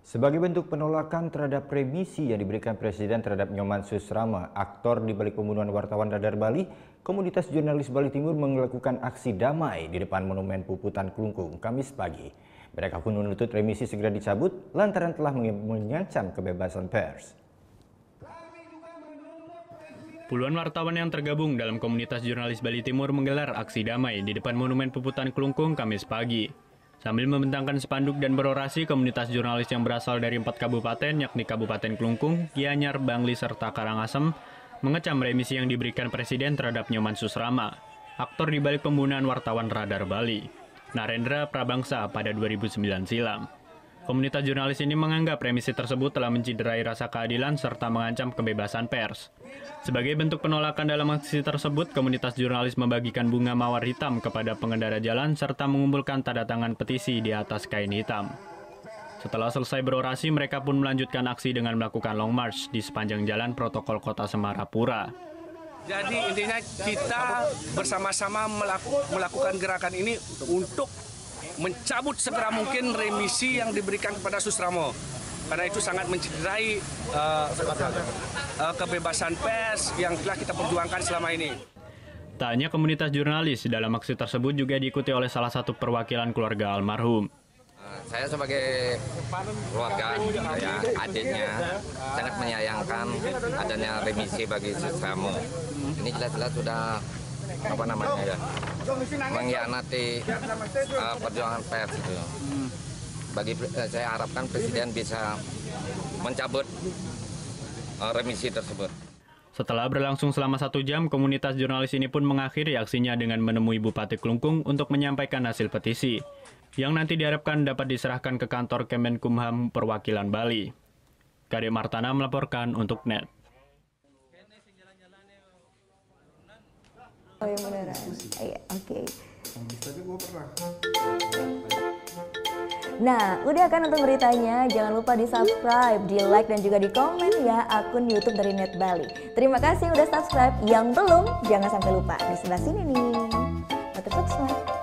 Sebagai bentuk penolakan terhadap remisi yang diberikan Presiden terhadap Nyoman Susrama, aktor di balik pembunuhan wartawan Radar Bali, komunitas jurnalis Bali Timur melakukan aksi damai di depan Monumen Puputan Klungkung Kamis pagi. Mereka pun menuntut remisi segera dicabut lantaran telah mengancam kebebasan pers. Puluhan wartawan yang tergabung dalam komunitas jurnalis Bali Timur menggelar aksi damai di depan Monumen Puputan Klungkung Kamis pagi. Sambil membentangkan spanduk dan berorasi, komunitas jurnalis yang berasal dari 4 kabupaten, yakni Kabupaten Klungkung, Gianyar, Bangli, serta Karangasem, mengecam remisi yang diberikan Presiden terhadap Nyoman Susrama, aktor di balik pembunuhan wartawan Radar Bali, Narendra Prabangsa pada 2009 silam. Komunitas jurnalis ini menganggap remisi tersebut telah menciderai rasa keadilan serta mengancam kebebasan pers. Sebagai bentuk penolakan dalam aksi tersebut, komunitas jurnalis membagikan bunga mawar hitam kepada pengendara jalan serta mengumpulkan tanda tangan petisi di atas kain hitam. Setelah selesai berorasi, mereka pun melanjutkan aksi dengan melakukan long march di sepanjang jalan protokol Kota Semarapura. Jadi intinya kita bersama-sama melakukan gerakan ini untuk mencabut segera mungkin remisi yang diberikan kepada Susrama. Karena itu sangat menciderai kebebasan pers yang telah kita perjuangkan selama ini. Tak hanya komunitas jurnalis, dalam aksi tersebut juga diikuti oleh salah satu perwakilan keluarga almarhum. Saya sebagai keluarga, adiknya sangat menyayangkan adanya remisi bagi Susrama. Ini jelas-jelas sudah mengkhianati perjuangan pers itu. Saya harapkan Presiden bisa mencabut remisi tersebut. Setelah berlangsung selama 1 jam, komunitas jurnalis ini pun mengakhiri aksinya dengan menemui Bupati Klungkung untuk menyampaikan hasil petisi, yang nanti diharapkan dapat diserahkan ke kantor Kemenkumham Perwakilan Bali. Kade Martana melaporkan untuk NET. Oh ya beneran. Iya, oke. Nah, udah kan nonton beritanya? Jangan lupa di-subscribe, di-like, dan juga di-komen ya akun YouTube dari Net Bali. Terima kasih udah subscribe. Yang belum, jangan sampai lupa. Di sebelah sini nih. Subscribe.